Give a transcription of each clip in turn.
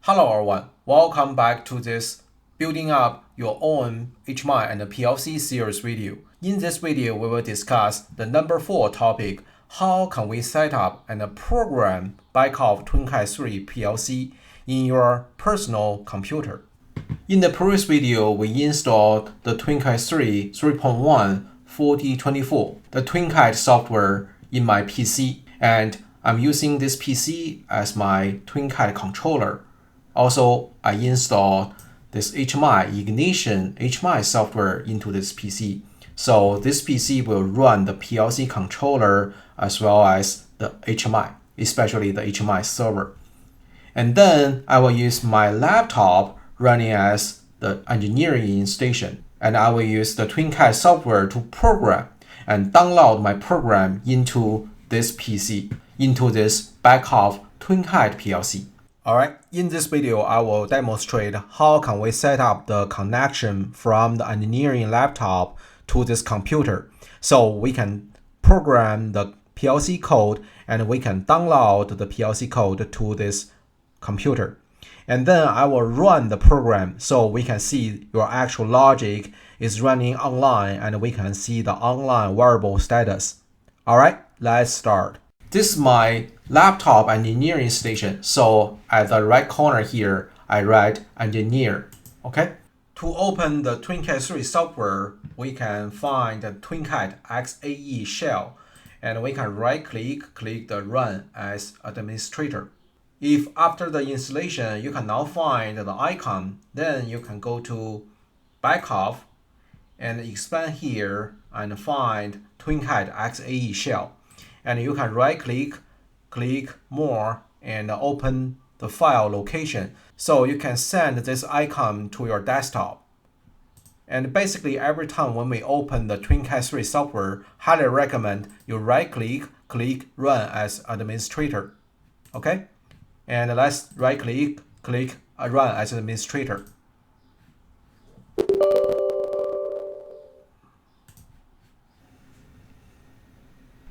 Hello everyone, welcome back to this Building Up Your Own HMI and PLC series video. In this video, we will discuss the number 4 topic, how can we set up and program Beckhoff TwinCAT PLC in your personal computer. In the previous video, we installed the TwinCAT 3.1 4024, the TwinCAT software in my PC, and I'm using this PC as my TwinCAT controller. Also, I installed this HMI Ignition HMI software into this PC. So this PC will run the PLC controller as well as the HMI, especially the HMI server. And then I will use my laptop running as the engineering station. And I will use the TwinCAT software to program and download my program into this PC, into this Beckhoff TwinCAT PLC. Alright, in this video, I will demonstrate how can we set up the connection from the engineering laptop to this computer. So we can program the PLC code and we can download the PLC code to this computer. And then I will run the program so we can see your actual logic is running online and we can see the online variable status. Alright, let's start. This is my laptop engineering station. So at the right corner here, I write engineer. Okay. To open the TwinCAT software, we can find the TwinCAT XAE shell, and we can right-click, click the Run as administrator. If after the installation, you can now find the icon, then you can go to Beckhoff and expand here and find TwinCAT XAE shell. And you can right-click, click More, and open the file location. So you can send this icon to your desktop. And basically, every time when we open the TwinCAT software, highly recommend you right-click, click Run as administrator. Okay? And let's right-click, click Run as administrator.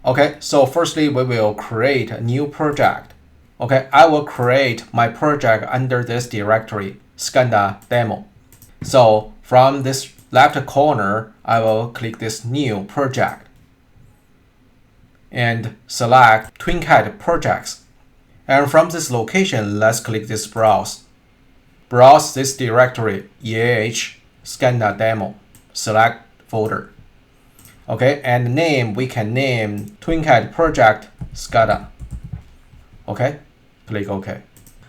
Okay, so firstly, we will create a new project. Okay, I will create my project under this directory, Scada demo. So from this left corner, I will click this new project and select TwinCAT projects. And from this location, let's click this browse. Browse this directory, EAH Scada demo. Select folder. Okay, and name, we can name TwinCAT project Scada. Okay, click OK.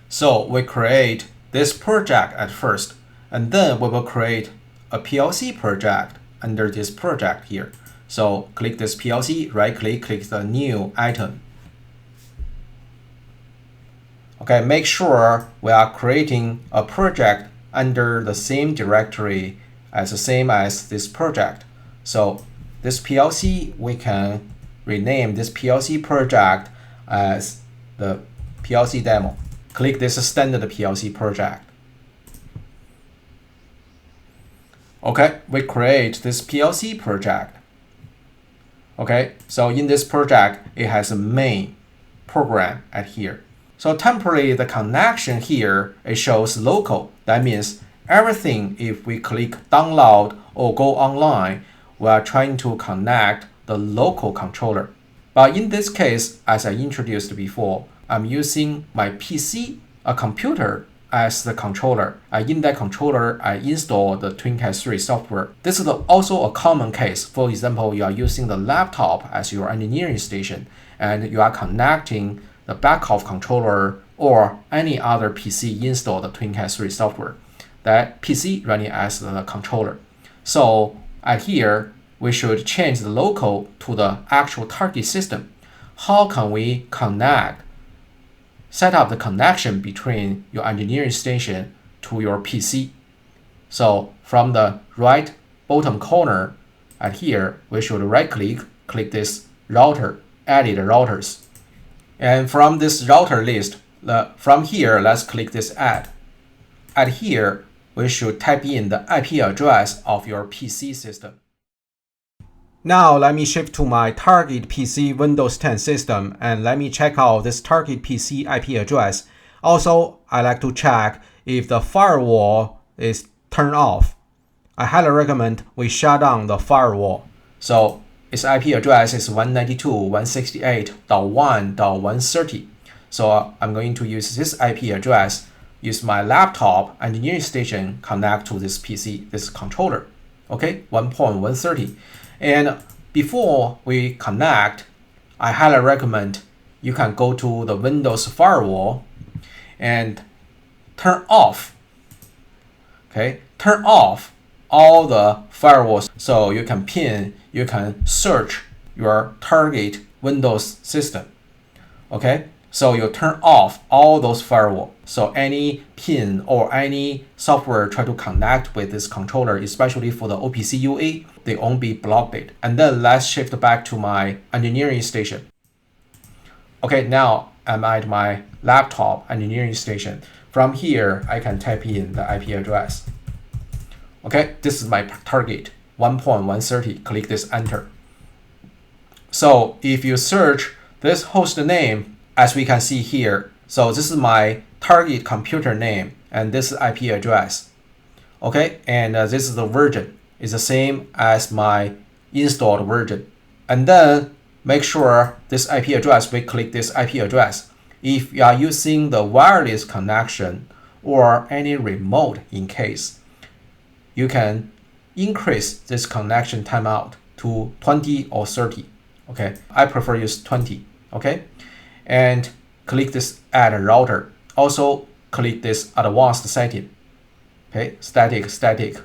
So we create this project at first, and then we will create a PLC project under this project here. So click this PLC, right click, click the new item. Okay, make sure we are creating a project under the same directory as the same as this project. So this PLC, we can rename this PLC project as the PLC demo. Click this standard PLC project. Okay, we create this PLC project. Okay, so in this project, it has a main program at here. So temporarily, the connection here, it shows local. That means everything, if we click download or go online, we are trying to connect the local controller. But in this case, as I introduced before, I'm using my PC, a computer, as the controller. In that controller, I install the TwinCAT software. This is also a common case. For example, you are using the laptop as your engineering station, and you are connecting the Beckhoff controller or any other PC install the TwinCAT software. That PC running as the controller. So at here, we should change the local to the actual target system. How can we set up the connection between your engineering station to your PC? So from the right bottom corner at here, we should right click, click this router, edit routers. And from this router list, from here, let's click this add. At here, we should type in the IP address of your PC system. Now let me shift to my target PC Windows 10 system and let me check out this target PC IP address. Also, I like to check if the firewall is turned off. I highly recommend we shut down the firewall. So its IP address is 192.168.1.130. So I'm going to use this IP address, use my laptop engineering station, connect to this PC, this controller. Okay, 1.130. And before we connect, I highly recommend you can go to the Windows firewall and turn off. Okay, turn off all the firewalls so you can search your target Windows system. Okay, so you turn off all those firewalls. So any pin or any software try to connect with this controller, especially for the OPC UA, they won't be blocked. And then let's shift back to my engineering station. Okay, now I'm at my laptop engineering station. From here, I can type in the IP address. Okay, this is my target, 1.130. Click this enter. So if you search this host name, as we can see here, so this is my target computer name and this is IP address. Okay, and this is the version. It's the same as my installed version. And then make sure this IP address, we click this IP address. If you are using the wireless connection or any remote in case, you can increase this connection timeout to 20 or 30. Okay, I prefer use 20. Okay, and click this add router. Also click this advanced setting. Okay, static.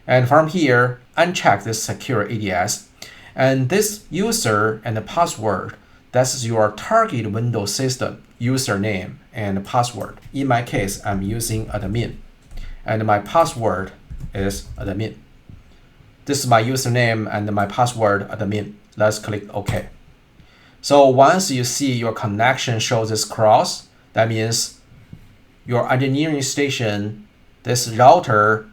And from here, uncheck this secure ADS. And this user and the password, that's your target Windows system username and password. In my case, I'm using admin. And my password is admin. This is my username and my password admin. Let's click OK. So once you see your connection shows this cross, that means your engineering station, this router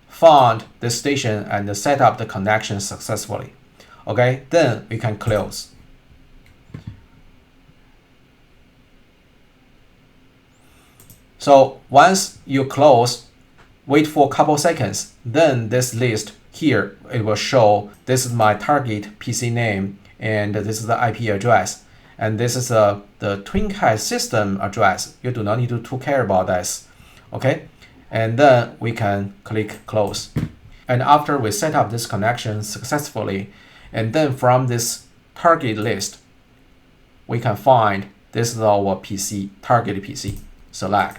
found this station and set up the connection successfully. Okay, then we can close. So once you close, wait for a couple seconds. Then this list here, it will show this is my target PC name and this is the IP address. And this is the TwinCAT system address. You do not need to care about this. Okay, and then we can click close. And after we set up this connection successfully, and then from this target list, we can find this is our PC, target PC. Select.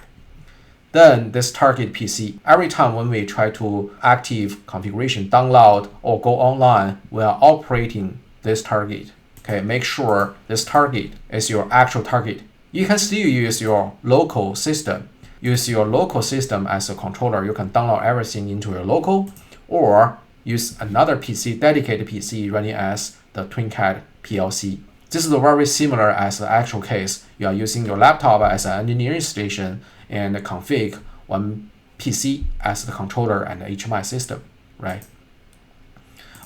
Then this target PC, every time when we try to active configuration, download or go online, we are operating this target. Okay, make sure this target is your actual target. You can still use your local system. Use your local system as a controller. You can download everything into your local, or use another PC, dedicated PC running as the TwinCAT PLC. This is very similar as the actual case. You are using your laptop as an engineering station and config one PC as the controller and the HMI system, right?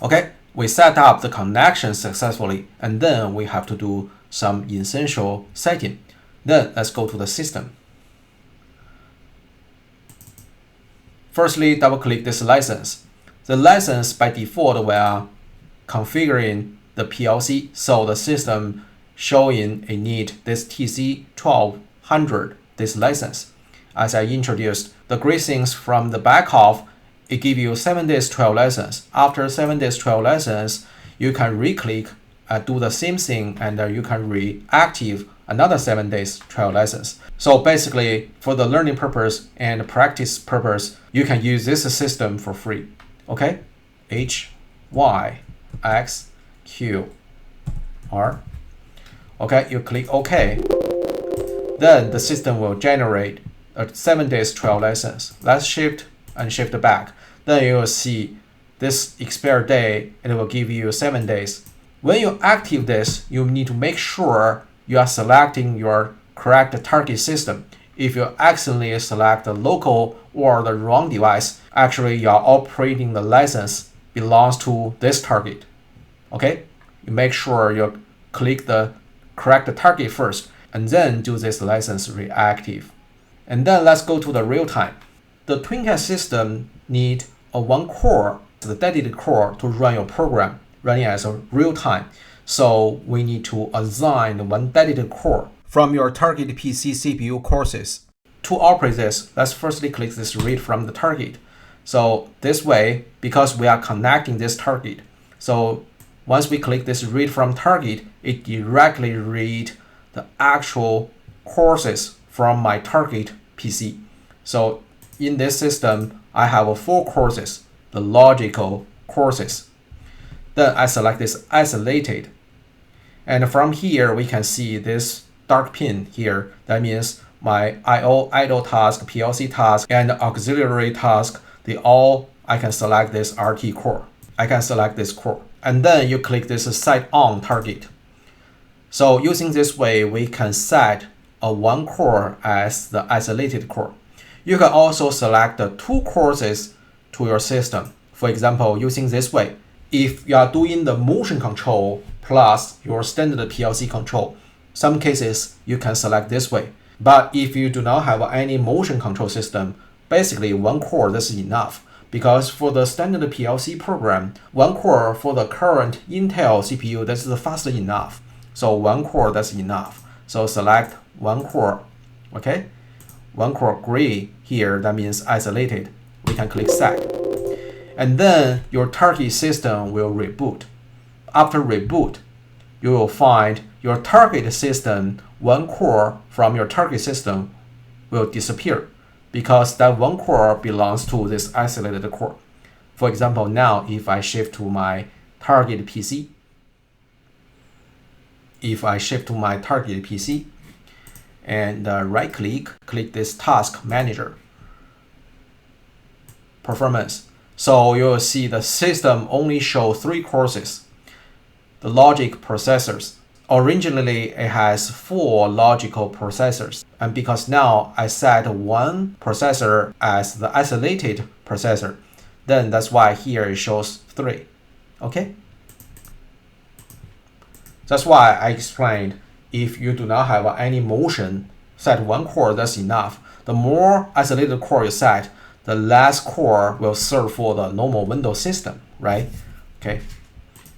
Okay, we set up the connection successfully, and then we have to do some essential setting. Then let's go to the system. Firstly, double click this license. The license by default we are configuring the PLC, so the system showing it need this TC1200, this license. As I introduced, the great things from the Beckhoff, it gives you 7 days trial license. After 7 days trial license, you can re-click and do the same thing, and you can reactive another 7 days trial license. So basically, for the learning purpose and practice purpose, you can use this system for free. Okay, H, Y, X, Q, R. Okay, you click OK. Then the system will generate a 7 days trial license. Let's shift and shift back. Then you will see this expire day, and it will give you 7 days. When you active this, you need to make sure you are selecting your correct target system. If you accidentally select the local or the wrong device, actually you are operating the license belongs to this target. Okay, you make sure you click the correct target first, and then do this license reactive. And then let's go to the real time. The TwinCAT system need a one core, the dedicated core, to run your program, running as a real time. So we need to assign one dedicated core from your target PC CPU courses. To operate this, let's firstly click this read from the target. So this way, because we are connecting this target, so once we click this read from target, it directly read the actual courses from my target PC. So in this system, I have 4 courses, the logical courses. Then I select this isolated. And from here, we can see this dark pin here. That means my IO, idle task, PLC task, and auxiliary task, I can select this RT core. I can select this core. And then you click this set on target. So using this way, we can set a one core as the isolated core. You can also select the 2 courses to your system. For example, using this way, if you are doing the motion control plus your standard PLC control, some cases you can select this way. But if you do not have any motion control system, basically one core is enough. Because for the standard PLC program, one core for the current Intel CPU, that's fast enough. So one core, that's enough. So select one core, okay? One core gray here, that means isolated. We can click set. And then your target system will reboot. After reboot, you will find your target system, one core from your target system will disappear because that one core belongs to this isolated core. For example, now if I shift to my target PC, and right click this task manager, performance. So you'll see the system only show 3 courses. The logic processors. Originally, it has 4 logical processors. And because now I set one processor as the isolated processor, then that's why here it shows 3. Okay? That's why I explained if you do not have any motion, set one core, that's enough. The more isolated core you set, the less core will serve for the normal Windows system, right? Okay.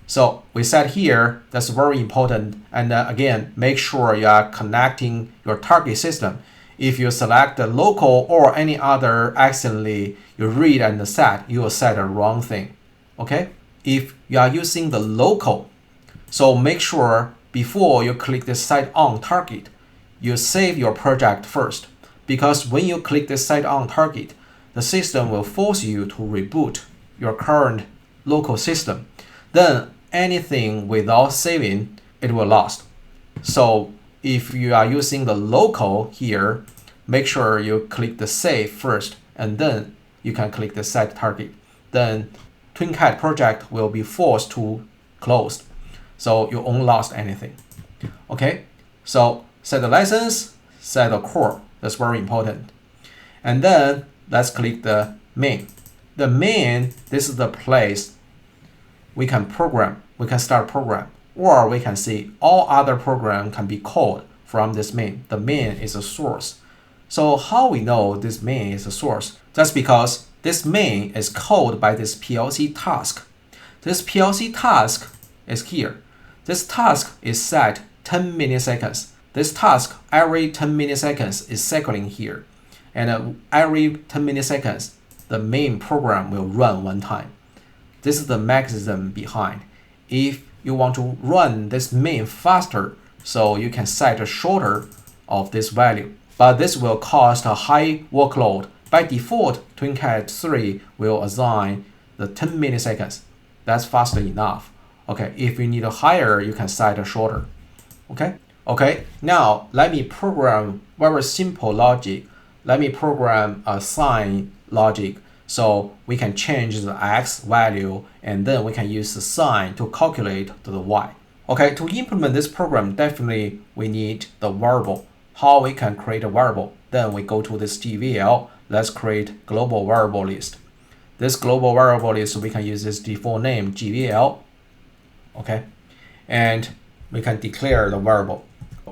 So we set here, that's very important. And again, make sure you are connecting your target system. If you select the local or any other accidentally, you read and set, you will set the wrong thing. Okay? If you are using the local, so make sure before you click the site on target, you save your project first. Because when you click the site on target, the system will force you to reboot your current local system. Then anything without saving, it will lost. So if you are using the local here, make sure you click the save first, and then you can click the set target. Then TwinCAT project will be forced to close. So you won't lost anything. Okay, so set the license, set the core. That's very important. And then let's click the main. The main, this is the place we can program. We can start program, or we can see all other program can be called from this main. The main is a source. So how we know this main is a source? That's because this main is called by this PLC task. This PLC task is here. This task is set 10 milliseconds. This task every 10 milliseconds is cycling here. And every 10 milliseconds, the main program will run one time. This is the mechanism behind. If you want to run this main faster, so you can set a shorter of this value. But this will cost a high workload. By default, TwinCAT 3 will assign the 10 milliseconds. That's fast enough. Okay, if you need a higher, you can set a shorter. Okay, now let me program very simple logic. Let me program a sine logic. So we can change the x value, and then we can use the sine to calculate the y. Okay, to implement this program, definitely we need the variable. How we can create a variable? Then we go to this GVL. Let's create global variable list. This global variable list, we can use this default name GVL. Okay, and we can declare the variable.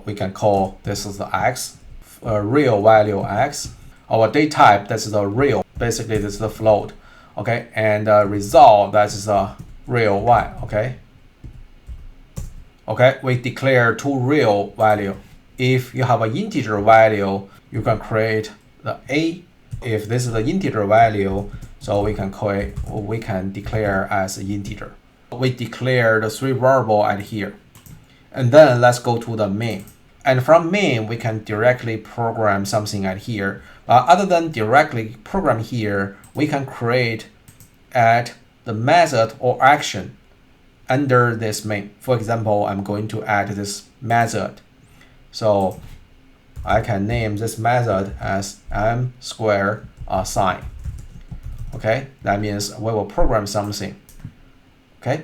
we can call this is the x, real value x. Our date type, that's the real. Basically, this is the float. Okay, and result, that is the real y. Okay. Okay, we declare two real value. If you have an integer value, you can create the a. If this is the integer value, so we can declare as an integer. We declare the three variable at here. And then let's go to the main. And from main, we can directly program something at here. Other than directly program here, we can create at the method or action under this main. For example, I'm going to add this method. So I can name this method as m square sign. Okay, that means we will program something. Okay,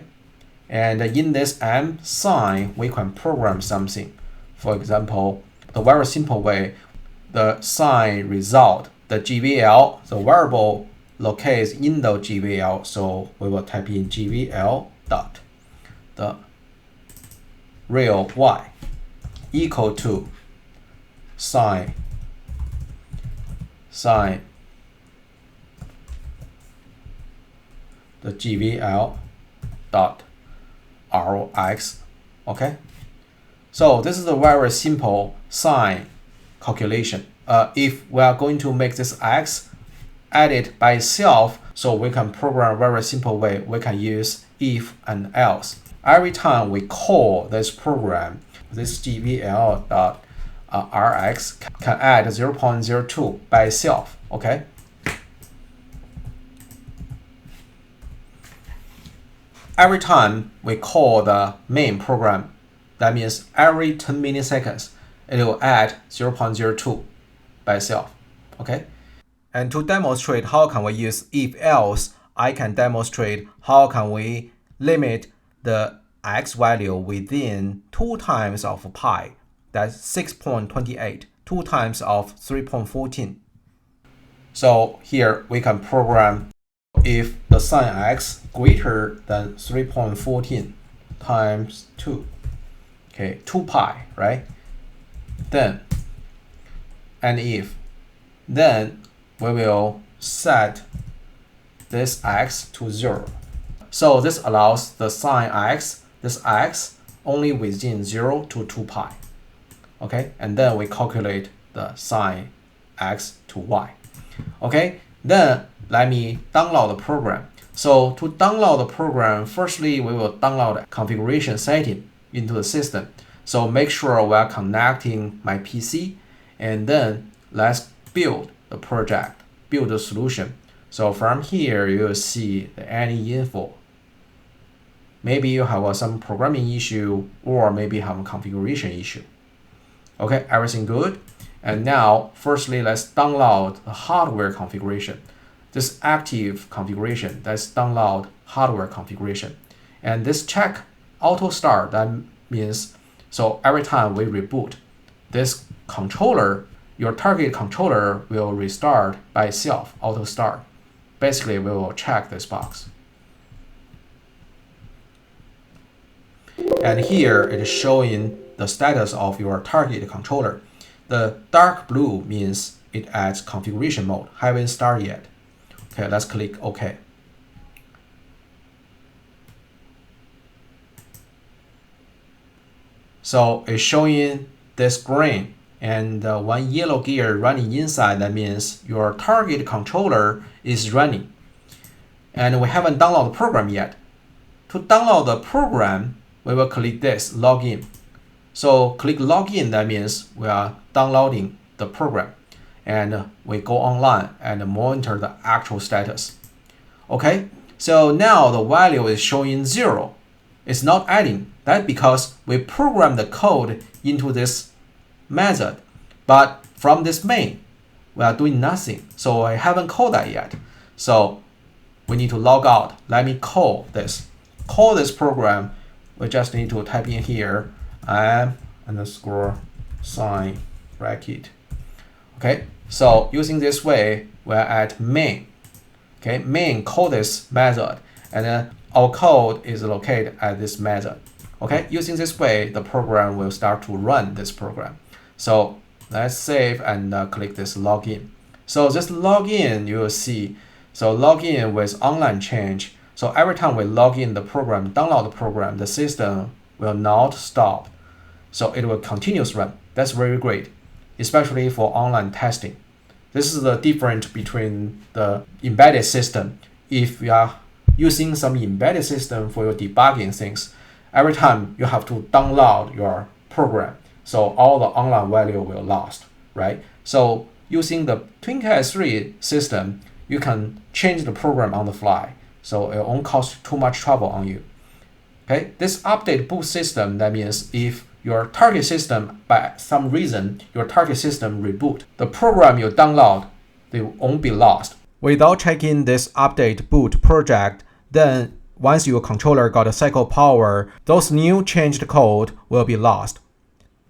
and in this m sign, we can program something. For example, the very simple way, the sign result, the GVL, the variable locates in the GVL. So we will type in GVL dot the real y equal to sign the GVL dot Rx. Okay, so this is a very simple sign calculation. If we are going to make this x added by itself, so we can program a very simple way. We can use if and else. Every time we call this program, this GVL dot Rx can add 0.02 by itself. Okay. Every time we call the main program, that means every 10 milliseconds, it will add 0.02 by itself. Okay. And to demonstrate how can we use if else, I can demonstrate how can we limit the x value within 2 times of pi. That's 6.28, 2 times of 3.14. So here we can program if the sign x greater than 3.14 times 2. Okay, 2 pi, right? Then, and if, then we will set this x to 0. So this allows the sign x, this x, only within 0 to 2 pi. Okay, and then we calculate the sign x to y. Okay, then let me download the program. So to download the program, firstly, we will download configuration setting into the system. So make sure we are connecting my PC, and then let's build the project, build the solution. So from here, you will see the any info. Maybe you have some programming issue, or maybe have a configuration issue. Okay, everything good. And now, firstly, let's download the hardware configuration. This active configuration, let's download hardware configuration. And this check auto start, that means, so every time we reboot, this controller, your target controller will restart by itself, auto start. Basically, we will check this box. And here it is showing the status of your target controller. The dark blue means it adds configuration mode, haven't started yet. Okay, let's click OK. So it's showing this green and one yellow gear running inside. That means your target controller is running. And we haven't downloaded the program yet. To download the program, we will click this login. So click login, that means we are downloading the program. And we go online and monitor the actual status. Okay, so now the value is showing 0. It's not adding. That's because we programmed the code into this method. But from this main, we are doing nothing. So I haven't called that yet. So we need to log out. Let me call this. Call this program. We just need to type in here m_sign bracket. Okay, so using this way, we're at main. Okay, main call this method, and then our code is located at this method. Okay, using this way, the program will start to run this program. So let's save and click this login. So this login, you will see, so login with online change. So every time we log in the program, download the program, the system will not stop. So it will continuously run. That's very great, especially for online testing. This is the difference between the embedded system. If you are using some embedded system for your debugging things, every time you have to download your program, so all the online value will lost, right? So using the TwinCAT 3 system, you can change the program on the fly, so it won't cost too much trouble on you. Okay, this update boot system, that means if your target system, by some reason, your target system reboot, the program you download, they won't be lost. Without checking this update boot project, then once your controller got a cycle power, those new changed code will be lost.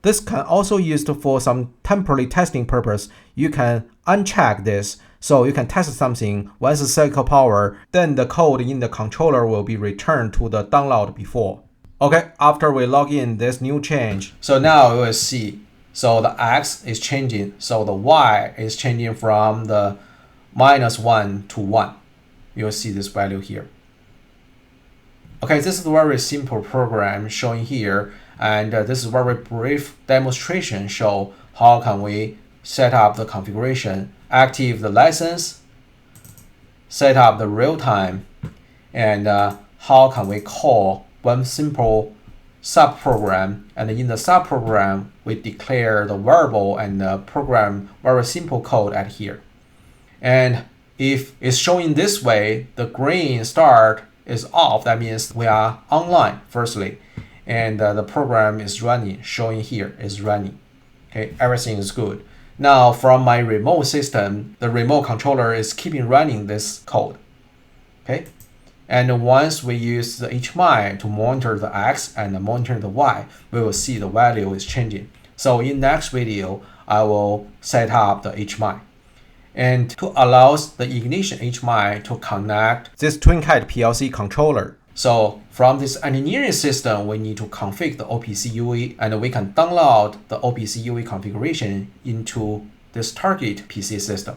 This can also be used for some temporary testing purpose. You can uncheck this, so you can test something. Once the cycle power, then the code in the controller will be returned to the download before. Okay, after we log in this new change, so now you will see, so the X is changing, so the Y is changing from the -1 to 1. You'll see this value here. Okay, this is a very simple program showing here, and this is a very brief demonstration show how can we set up the configuration, active the license, set up the real time, and how can we call one simple subprogram, and in the subprogram we declare the variable and program very simple code at here. And if it's showing this way, the green start is off, that means we are online firstly, and the program is running, showing here is running. Okay, everything is good. Now from my remote system, the remote controller is keeping running this code. Okay, and once we use the HMI to monitor the X and monitor the Y, we will see the value is changing. So in next video, I will set up the HMI. And to allow the ignition HMI to connect this TwinCAT PLC controller. So from this engineering system, we need to configure the OPC UE, and we can download the OPC UE configuration into this target PC system.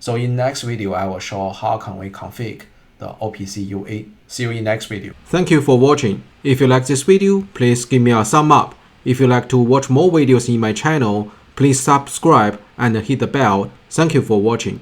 So in next video, I will show how can we configure the OPC UE. See you in next video. Thank you for watching. If you like this video, please give me a thumb up. If you like to watch more videos in my channel, please subscribe and hit the bell. Thank you for watching.